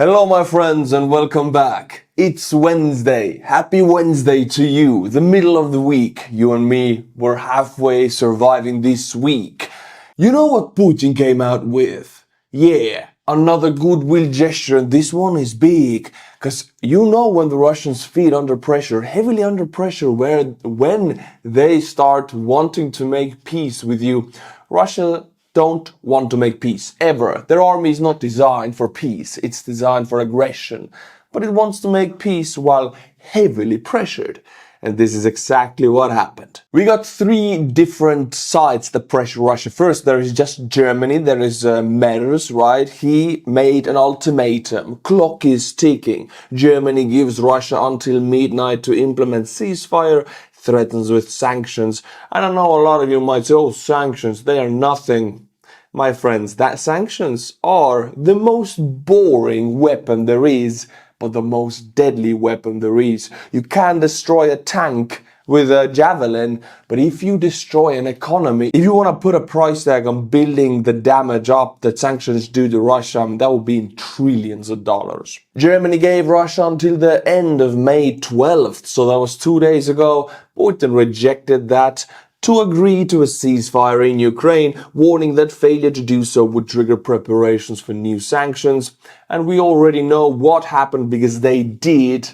Hello my friends and welcome back. It's Wednesday. Happy Wednesday to you. The middle of the week. You and me, we're halfway surviving this week. You know what Putin came out with? Yeah, another goodwill gesture, and this one is big. Because you know when the Russians feel under pressure, heavily under pressure, when they start wanting to make peace with you, Russia don't want to make peace, ever. Their army is not designed for peace, it's designed for aggression. But it wants to make peace while heavily pressured. And this is exactly what happened. We got three different sides that pressure Russia. First, there is just Germany. There is Moiz, right? He made an ultimatum. Clock is ticking. Germany gives Russia until midnight to implement ceasefire, threatens with sanctions. And I know a lot of you might say, oh, sanctions, they are nothing. My friends, that sanctions are the most boring weapon there is, but the most deadly weapon there is. You can destroy a tank with a javelin, but if you destroy an economy, if you want to put a price tag on building the damage up that sanctions do to Russia, that will be in trillions of dollars. Germany gave Russia until the end of May 12th, so that was 2 days ago. Putin rejected that to agree to a ceasefire in Ukraine, warning that failure to do so would trigger preparations for new sanctions. And we already know what happened because they did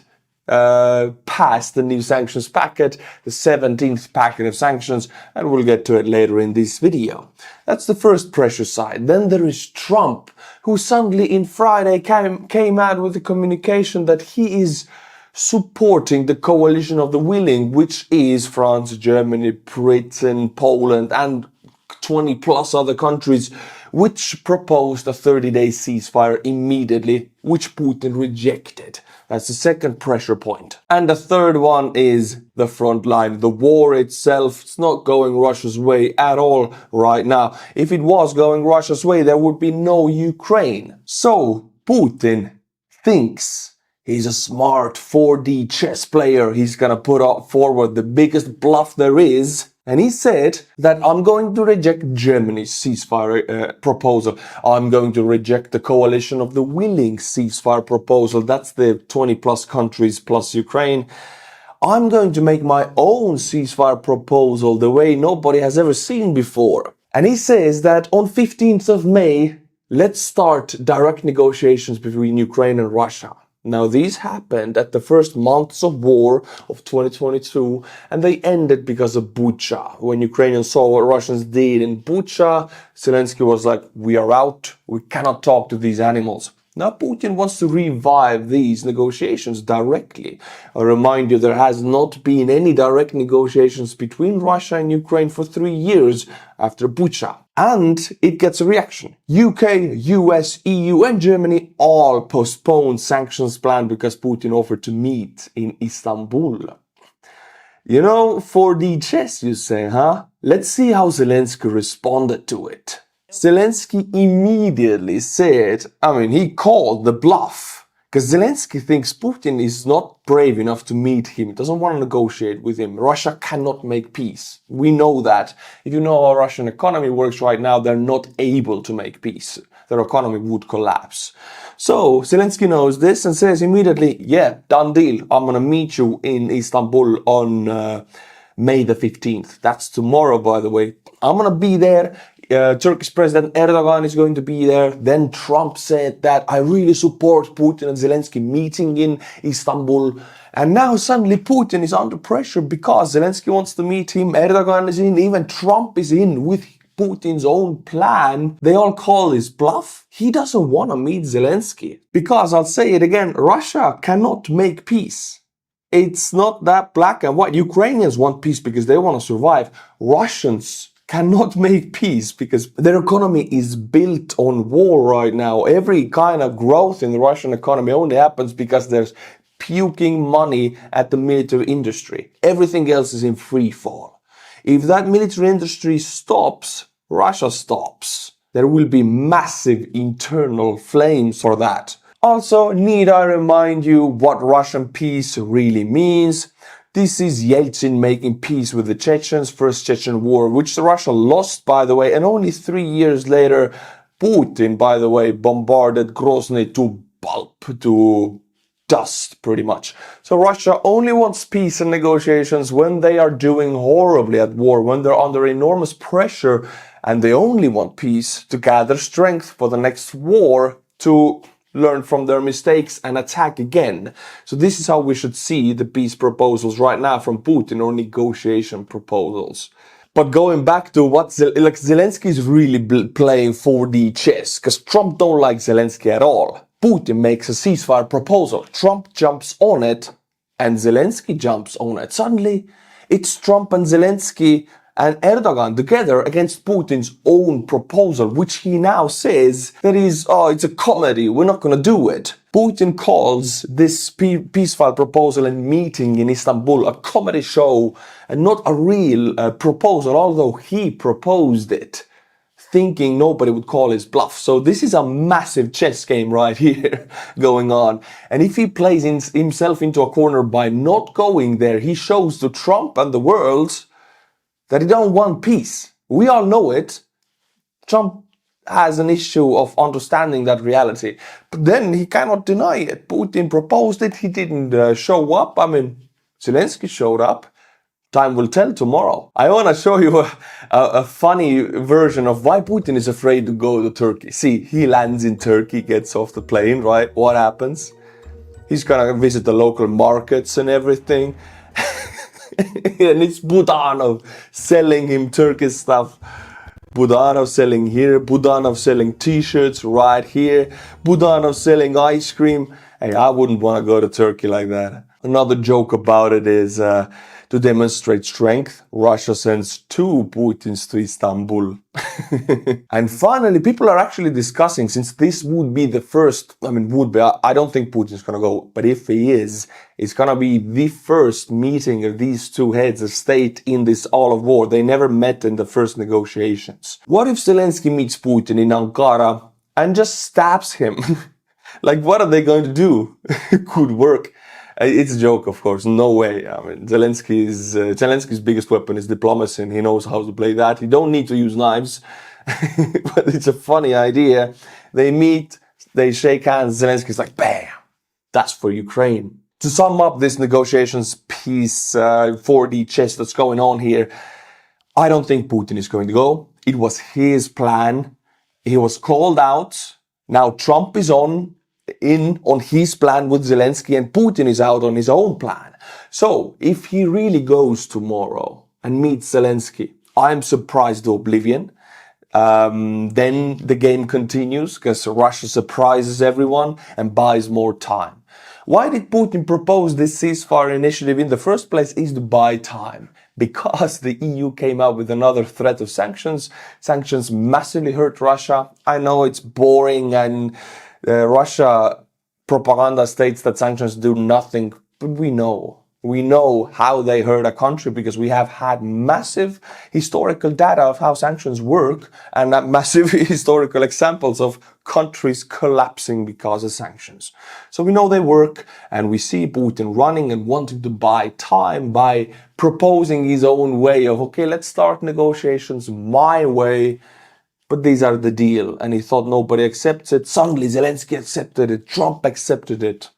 pass the new sanctions packet, the 17th packet of sanctions, and we'll get to it later in this video. That's the first pressure side. Then there is Trump, who suddenly in Friday came out with a communication that he is supporting the coalition of the willing, which is France, Germany, Britain, Poland, and 20 plus other countries, which proposed a 30-day ceasefire immediately, which Putin rejected. That's the second pressure point. And the third one is the front line. The war itself, it's not going Russia's way at all right now. If it was going Russia's way, there would be no Ukraine. So Putin thinks he's a smart 4D chess player. He's gonna put forward the biggest bluff there is. And he said that I'm going to reject Germany's ceasefire proposal. I'm going to reject the coalition of the willing ceasefire proposal. That's the 20 plus countries plus Ukraine. I'm going to make my own ceasefire proposal the way nobody has ever seen before. And he says that on 15th of May, let's start direct negotiations between Ukraine and Russia. Now, these happened at the first months of war of 2022, and they ended because of Bucha. When Ukrainians saw what Russians did in Bucha, Zelensky was like, we are out, we cannot talk to these animals. Now Putin wants to revive these negotiations directly. I remind you, there has not been any direct negotiations between Russia and Ukraine for 3 years after Bucha. And it gets a reaction. UK, US, EU and Germany all postponed sanctions plan because Putin offered to meet in Istanbul. You know, 4D chess, you say, huh? Let's see how Zelensky responded to it. Zelensky immediately said, he called the bluff. Because Zelensky thinks Putin is not brave enough to meet him, doesn't want to negotiate with him. Russia cannot make peace. We know that. If you know how Russian economy works right now, they're not able to make peace. Their economy would collapse. So Zelensky knows this and says immediately, yeah, done deal. I'm going to meet you in Istanbul on May the 15th. That's tomorrow, by the way. I'm going to be there. Turkish President Erdogan is going to be there. Then Trump said that I really support Putin and Zelensky meeting in Istanbul. And now suddenly Putin is under pressure because Zelensky wants to meet him. Erdogan is in. Even Trump is in with Putin's own plan. They all call this bluff. He doesn't want to meet Zelensky. Because, I'll say it again, Russia cannot make peace. It's not that black and white. Ukrainians want peace because they want to survive. Russians cannot make peace because their economy is built on war right now. Every kind of growth in the Russian economy only happens because there's puking money at the military industry. Everything else is in free fall. If that military industry stops, Russia stops. There will be massive internal flames for that. Also, need I remind you what Russian peace really means? This is Yeltsin making peace with the Chechens, First Chechen War, which Russia lost, by the way, and only 3 years later, Putin, by the way, bombarded Grozny to pulp, to dust, pretty much. So Russia only wants peace and negotiations when they are doing horribly at war, when they're under enormous pressure, and they only want peace to gather strength for the next war, to learn from their mistakes and attack again. So this is how we should see the peace proposals right now from Putin, or negotiation proposals. But going back to what Zelensky is really playing 4D chess, because Trump don't like Zelensky at all. Putin makes a ceasefire proposal, Trump jumps on it, and Zelensky jumps on it. Suddenly, it's Trump and Zelensky and Erdogan together against Putin's own proposal, which he now says that it's a comedy, we're not going to do it. Putin calls this peacefire proposal and meeting in Istanbul a comedy show and not a real proposal, although he proposed it, thinking nobody would call his bluff. So this is a massive chess game right here going on. And if he plays himself into a corner by not going there, he shows to Trump and the world that he don't want peace. We all know it. Trump has an issue of understanding that reality. But then he cannot deny it. Putin proposed it. He didn't show up. I mean, Zelensky showed up. Time will tell tomorrow. I want to show you a funny version of why Putin is afraid to go to Turkey. See, he lands in Turkey, gets off the plane, right? What happens? He's gonna visit the local markets and everything. And it's Budanov selling him Turkish stuff. Budanov selling here, Budanov selling t-shirts right here, Budanov selling ice cream. Hey, I wouldn't want to go to Turkey like that. Another joke about it is to demonstrate strength, Russia sends 2 Putins to Istanbul. And finally, people are actually discussing, since this would be the first, I don't think Putin's gonna go, but if he is, it's gonna be the first meeting of these two heads of state in this all of war. They never met in the first negotiations. What if Zelensky meets Putin in Ankara and just stabs him? Like, what are they going to do? Could work. It's a joke, of course. No way. I mean, Zelensky's biggest weapon is diplomacy, and he knows how to play that. He don't need to use knives. But it's a funny idea. They meet, they shake hands. Zelensky's like, bam, that's for Ukraine. To sum up this negotiations piece, 4D chess that's going on here, I don't think Putin is going to go. It was his plan. He was called out. Now Trump is on his plan with Zelensky, and Putin is out on his own plan. So if he really goes tomorrow and meets Zelensky, I'm surprised to oblivion. Then the game continues because Russia surprises everyone and buys more time. Why did Putin propose this ceasefire initiative in the first place? Is to buy time. Because the EU came out with another threat of sanctions. Sanctions massively hurt Russia. I know it's boring, and Russia propaganda states that sanctions do nothing, but we know how they hurt a country because we have had massive historical data of how sanctions work, and massive historical examples of countries collapsing because of sanctions. So we know they work, and we see Putin running and wanting to buy time by proposing his own way of, okay, let's start negotiations my way. But these are the deal, and he thought nobody accepts it. Suddenly Zelensky accepted it, Trump accepted it.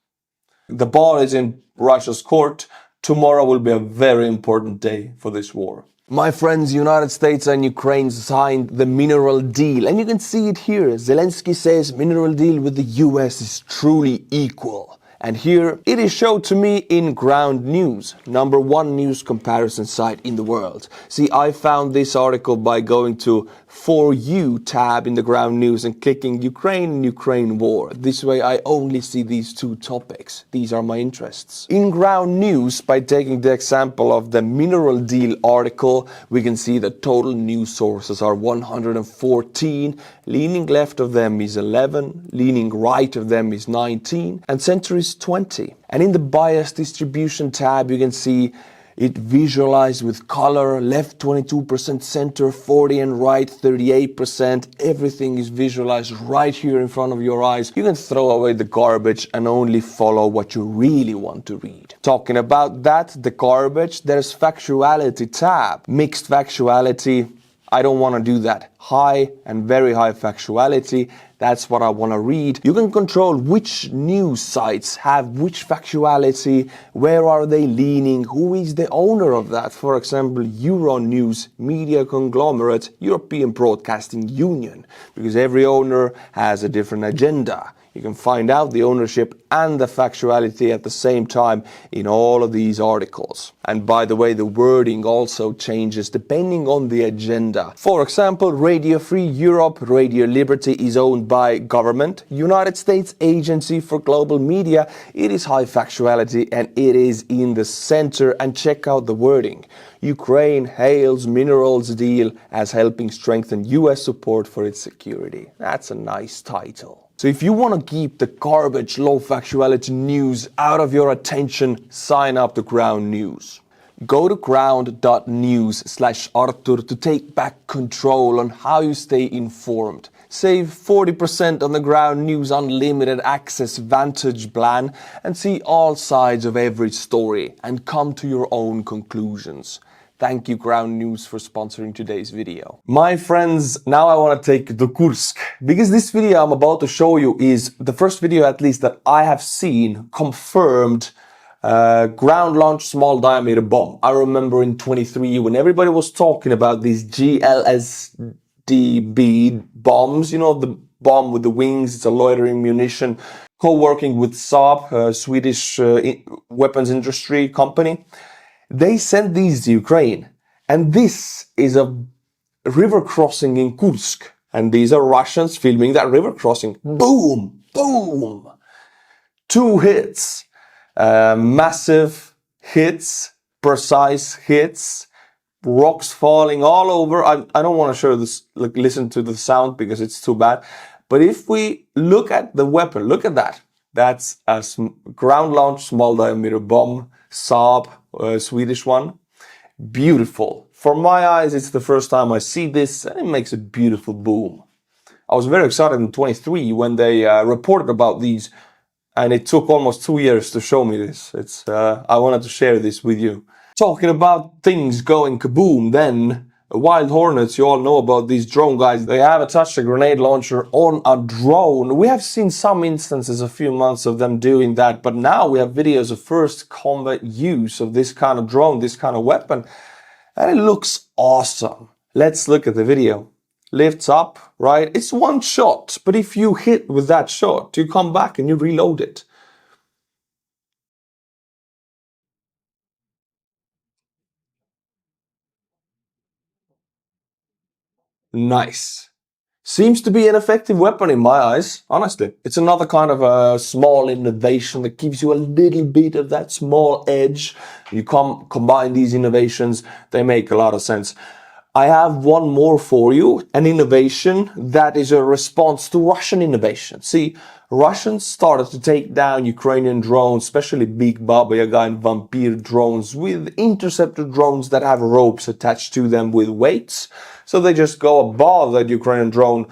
The ball is in Russia's court. Tomorrow will be a very important day for this war. My friends, United States and Ukraine signed the mineral deal, and you can see it here. Zelensky says mineral deal with the US is truly equal. And here it is shown to me in Ground News, #1 news comparison site in the world. See, I found this article by going to For You tab in the Ground News and clicking Ukraine war. This way I only see these two topics. These are my interests. In Ground News, by taking the example of the mineral deal article, we can see that total news sources are 114. Leaning left of them is 11, leaning right of them is 19, and center is 20. And in the bias distribution tab, you can see it visualized with color, left 22%, center 40%, and right 38%. Everything is visualized right here in front of your eyes. You can throw away the garbage and only follow what you really want to read. Talking about that, the garbage, there's factuality tab. Mixed factuality, I don't want to do that. High and very high factuality, That's what I want to read. You can control which news sites have which factuality, where are they leaning, who is the owner of that. For example, Euronews media conglomerate, European Broadcasting Union, because every owner has a different agenda. You can find out the ownership and the factuality at the same time in all of these articles. And by the way, the wording also changes depending on the agenda. For example, Radio Free Europe, Radio Liberty is owned by government, United States Agency for Global Media. It is high factuality and it is in the center. And check out the wording. Ukraine hails minerals deal as helping strengthen US support for its security. That's a nice title. So if you want to keep the garbage, low factuality news out of your attention, sign up to Ground News. Go to ground.news/Artur to take back control on how you stay informed. Save 40% on the Ground News Unlimited Access Vantage plan and see all sides of every story and come to your own conclusions. Thank you, Ground News, for sponsoring today's video. My friends, now I want to take to Kursk, because this video I'm about to show you is the first video, at least, that I have seen confirmed ground launch small diameter bomb. I remember in 23 when everybody was talking about these GLSDB bombs, you know, the bomb with the wings, it's a loitering munition, co-working with Saab, a Swedish weapons industry company. They sent these to Ukraine, and this is a river crossing in Kursk, and these are Russians filming that river crossing. Boom, boom, 2 hits, massive hits, precise hits, rocks falling all over. I don't want to show this, like, listen to the sound because it's too bad. But if we look at the weapon, look at that. That's a ground launch small diameter bomb, Saab, Swedish one. Beautiful. For my eyes, it's the first time I see this, and it makes a beautiful boom. I was very excited in 23 when they reported about these, and it took almost 2 years to show me this. I wanted to share this with you. Talking about things going kaboom, then Wild Hornets, you all know about these drone guys. They have attached a grenade launcher on a drone. We have seen some instances a few months of them doing that, but now we have videos of first combat use of this kind of drone, this kind of weapon, and it looks awesome. Let's look at the video. Lifts up, right? It's one shot, but if you hit with that shot, you come back and you reload it. Nice. Seems to be an effective weapon in my eyes, honestly. It's another kind of a small innovation that gives you a little bit of that small edge. You combine these innovations, they make a lot of sense. I have one more for you, an innovation that is a response to Russian innovation. See, Russians started to take down Ukrainian drones, especially big Baba Yaga and Vampir drones, with interceptor drones that have ropes attached to them with weights. So they just go above that Ukrainian drone,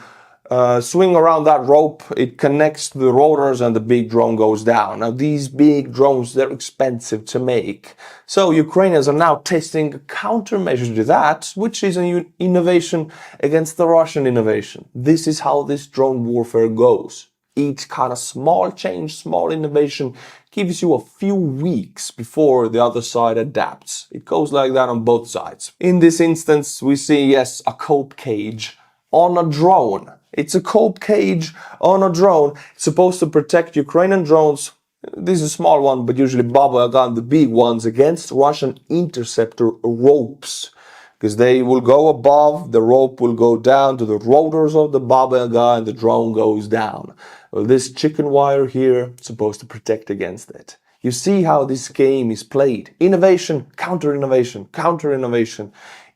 swing around that rope, it connects to the rotors and the big drone goes down. Now these big drones, they're expensive to make. So Ukrainians are now testing a countermeasure to that, which is an innovation against the Russian innovation. This is how this drone warfare goes. Each kind of small change, small innovation gives you a few weeks before the other side adapts. It goes like that on both sides. In this instance, we see, yes, a cope cage on a drone. It's a cope cage on a drone. It's supposed to protect Ukrainian drones. This is a small one, but usually Baba Yaga, the big ones, against Russian interceptor ropes. Because they will go above, the rope will go down to the rotors of the Baba Yaga and the drone goes down. Well, this chicken wire here is supposed to protect against it. You see how this game is played. Innovation, counter-innovation, counter-innovation.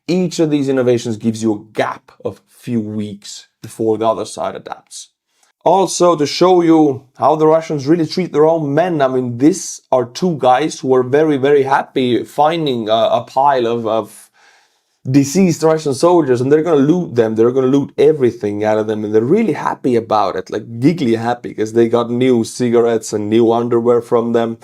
Each of these innovations gives you a gap of few weeks before the other side adapts. Also, to show you how the Russians really treat their own men, I mean, these are 2 guys who are very, very happy finding a pile of deceased Russian soldiers, and they're going to loot them. They're going to loot everything out of them, and they're really happy about it, like giggly happy, because they got new cigarettes and new underwear from them.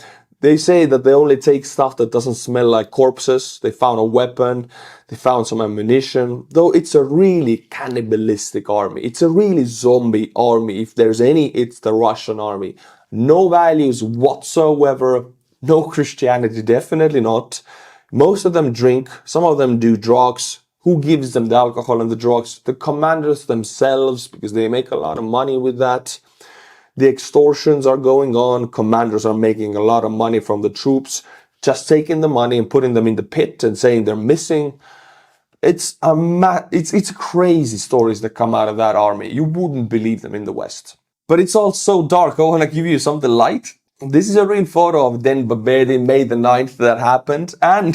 They say that they only take stuff that doesn't smell like corpses. They found a weapon, they found some ammunition, though it's a really cannibalistic army. It's a really zombie army. If there's any, it's the Russian army. No values whatsoever, no Christianity, definitely not. Most of them drink, some of them do drugs. Who gives them the alcohol and the drugs? The commanders themselves, because they make a lot of money with that. The extortions are going on. Commanders are making a lot of money from the troops, just taking the money and putting them in the pit and saying they're missing. It's crazy stories that come out of that army. You wouldn't believe them in the West. But it's all so dark. I want to give you something light. This is a real photo of Den Babedi, May the 9th that happened. And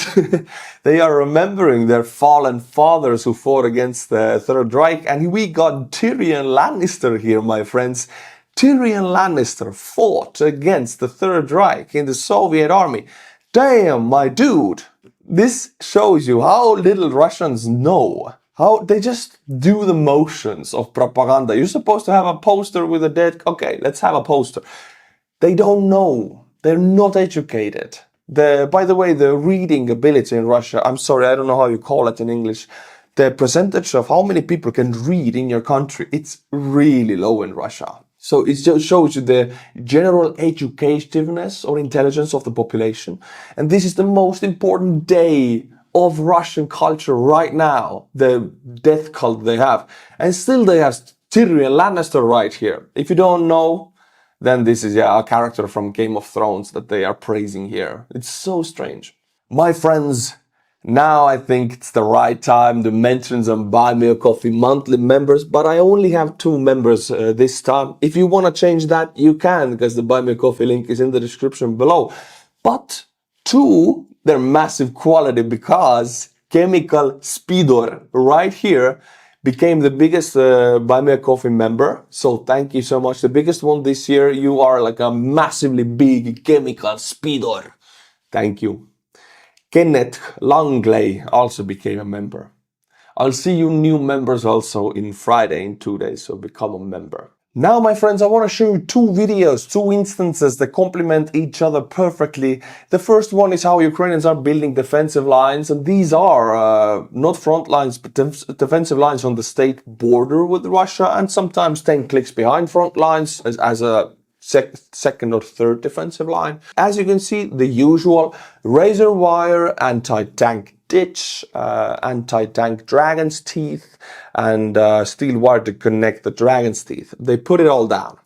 they are remembering their fallen fathers who fought against the Third Reich. And we got Tyrion Lannister here, my friends. Tyrion Lannister fought against the Third Reich in the Soviet army. Damn, my dude. This shows you how little Russians know. How they just do the motions of propaganda. You're supposed to have a poster with a dead... Okay, let's have a poster. They don't know. They're not educated. By the way, the reading ability in Russia, I'm sorry, I don't know how you call it in English. The percentage of how many people can read in your country, it's really low in Russia. So it just shows you the general educativeness or intelligence of the population. And this is the most important day of Russian culture right now, the death cult they have. And still they have Tyrion Lannister right here. If you don't know, then this is a character from Game of Thrones that they are praising here. It's so strange. My friends, now I think it's the right time to mention some Buy Me a Coffee monthly members, but I only have 2 members this time. If you want to change that, you can, because the Buy Me a Coffee link is in the description below. But 2, they're massive quality, because Chemical Speedor right here became the biggest Buy Me a Coffee member. So thank you so much. The biggest one this year. You are like a massively big Chemical Speedor. Thank you. Kenneth Langley also became a member. I'll see you new members also in Friday in 2 days, so become a member. Now, my friends, I want to show you 2 videos, 2 instances that complement each other perfectly. The first one is how Ukrainians are building defensive lines, and these are not front lines, but defensive lines on the state border with Russia, and sometimes 10 clicks behind front lines as a second or third defensive line. As you can see, the usual razor wire, anti-tank ditch, anti-tank dragon's teeth, and steel wire to connect the dragon's teeth. They put it all down.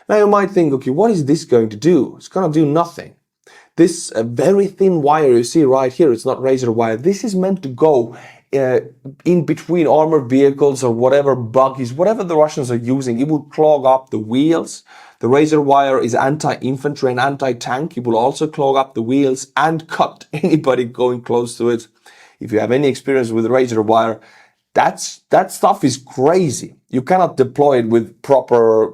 Now you might think, okay, what is this going to do? It's going to do nothing. This very thin wire you see right here, it's not razor wire. This is meant to go in between armored vehicles or whatever buggies, whatever the Russians are using. It will clog up the wheels. The razor wire is anti-infantry and anti-tank. It will also clog up the wheels and cut anybody going close to it. If you have any experience with razor wire, that stuff is crazy. You cannot deploy it with proper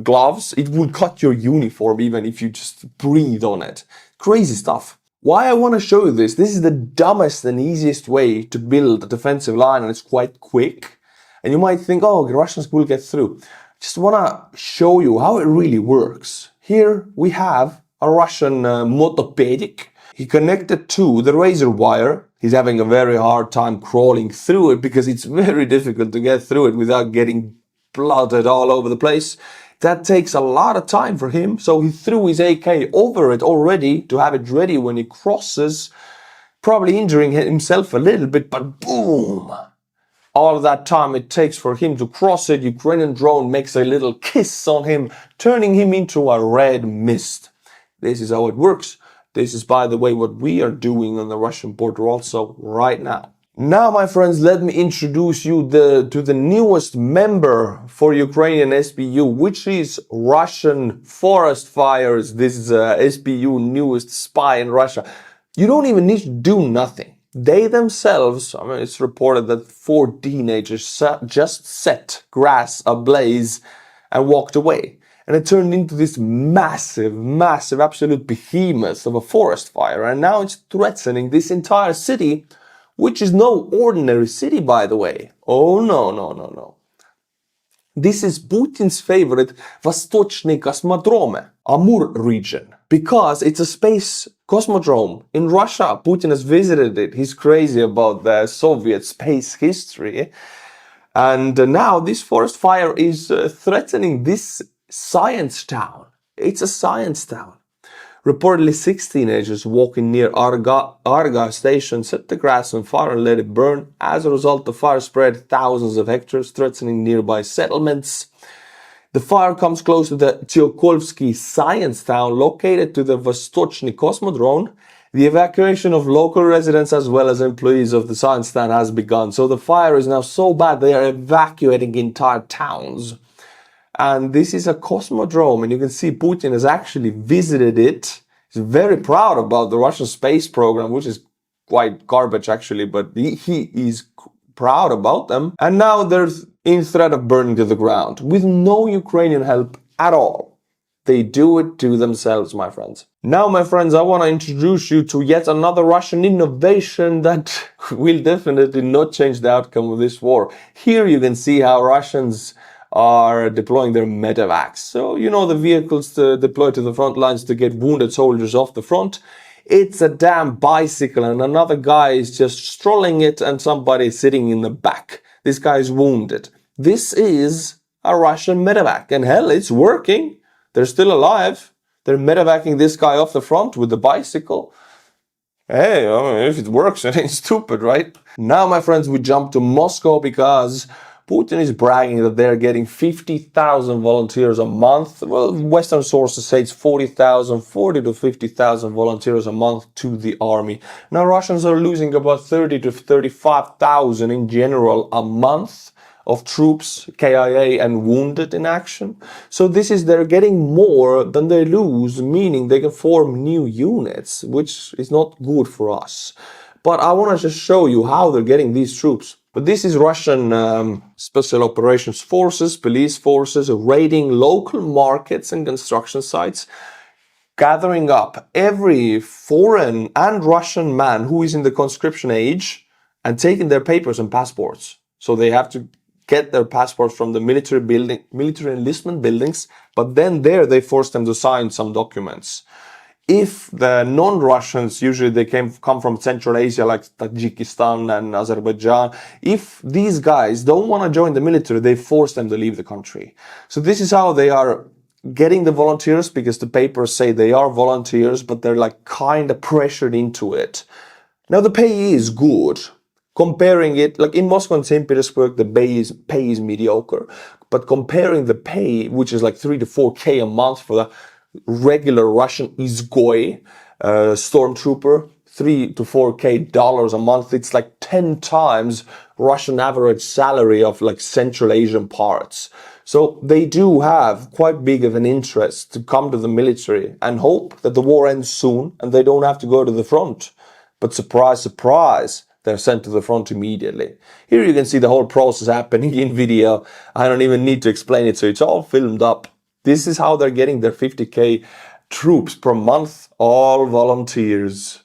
gloves. It will cut your uniform even if you just breathe on it. Crazy stuff. Why I want to show you this is the dumbest and easiest way to build a defensive line, and it's quite quick. And you might think, oh, the Russians will get through. Just want to show you how it really works. Here we have a Russian motopedic. He connected to the razor wire. He's having a very hard time crawling through it because it's very difficult to get through it without getting blooded all over the place. That takes a lot of time for him, so he threw his AK over it already to have it ready when he crosses, probably injuring himself a little bit, but boom! All of that time it takes for him to cross it, Ukrainian drone makes a little kiss on him, turning him into a red mist. This is how it works. This is, by the way, what we are doing on the Russian border also right now. Now, my friends, let me introduce you to the newest member for Ukrainian SBU, which is Russian Forest Fires. This is SBU newest spy in Russia. You don't even need to do nothing. They themselves, I mean, it's reported that 4 teenagers just set grass ablaze and walked away. And it turned into this massive, absolute behemoth of a forest fire. And now it's threatening this entire city, which is no ordinary city, by the way. Oh, no. This is Putin's favorite Vostochny Cosmodrome, Amur region, because it's a space Cosmodrome in Russia. Putin has visited it. He's crazy about the Soviet space history. And now this forest fire is threatening this science town. It's a science town. Reportedly, 6 teenagers walking near Arga station set the grass on fire and let it burn. As a result, the fire spread thousands of hectares, threatening nearby settlements. The fire comes close to the Tyokolsky science town located to the Vostochny Cosmodrome. The evacuation of local residents as well as employees of the science town has begun. So the fire is now so bad they are evacuating entire towns. And this is a Cosmodrome, and you can see Putin has actually visited it. He's very proud about the Russian space program, which is quite garbage actually, but he is proud about them. And now they're in threat of burning to the ground with no Ukrainian help at all. They do it to themselves, my friends. Now, my friends, I want to introduce you to yet another Russian innovation that will definitely not change the outcome of this war. Here you can see how Russians are deploying their Medevacs. So, you know, the vehicles to deploy to the front lines to get wounded soldiers off the front. It's a damn bicycle and another guy is just strolling it and somebody is sitting in the back. This guy is wounded. This is a Russian Medevac and hell, it's working. They're still alive. They're Medevacing this guy off the front with the bicycle. Hey, I mean, if it works, it ain't stupid, right? Now, my friends, we jump to Moscow because Putin is bragging that they're getting 50,000 volunteers a month. Well, Western sources say it's 40 to 50,000 volunteers a month to the army. Now, Russians are losing about 30 to 35,000 in general a month of troops, KIA, and wounded in action. So they're getting more than they lose, meaning they can form new units, which is not good for us. But I want to just show you how they're getting these troops. But this is Russian Special Operations Forces, police forces, raiding local markets and construction sites, gathering up every foreign and Russian man who is in the conscription age and taking their papers and passports. So they have to get their passports from the military enlistment buildings, but then there they force them to sign some documents. If the non-Russians, usually they come from Central Asia like Tajikistan and Azerbaijan, if these guys don't want to join the military, they force them to leave the country. So this is how they are getting the volunteers, because the papers say they are volunteers, but they're like kind of pressured into it. Now the pay is good. Comparing it, like in Moscow and St. Petersburg, the pay is mediocre. But comparing the pay, which is like 3 to 4K a month for the regular Russian Izgoy stormtrooper, $3 to $4K a month, it's like 10 times Russian average salary of like Central Asian parts. So they do have quite big of an interest to come to the military and hope that the war ends soon and they don't have to go to the front. But surprise, surprise, they're sent to the front immediately. Here you can see the whole process happening in video. I don't even need to explain it, so it's all filmed up. This is how they're getting their 50K troops per month, all volunteers.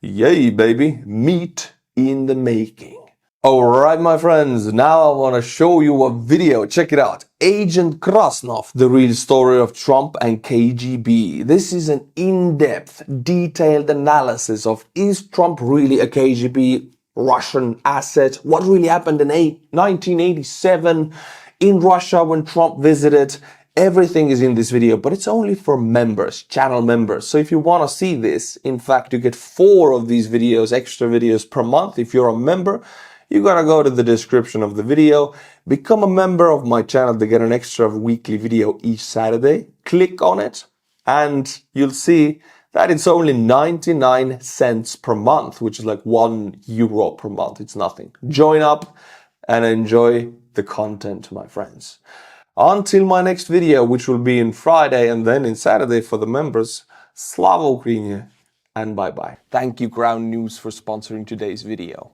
Yay, baby, meat in the making. Alright, my friends, now I want to show you a video. Check it out. Agent Krasnov, the real story of Trump and KGB. This is an in-depth, detailed analysis of, is Trump really a KGB Russian asset? What really happened in 1987 in Russia when Trump visited? Everything is in this video, but it's only for members, channel members. So if you want to see this, in fact, you get 4 of these videos, extra videos per month. If you're a member, you gotta go to the description of the video, become a member of my channel to get an extra weekly video each Saturday. Click on it and you'll see that it's only 99 cents per month, which is like €1 per month. It's nothing. Join up and enjoy the content, my friends. Until my next video, which will be in Friday and then in Saturday for the members, Slava Ukraini and bye-bye. Thank you, Ground News, for sponsoring today's video.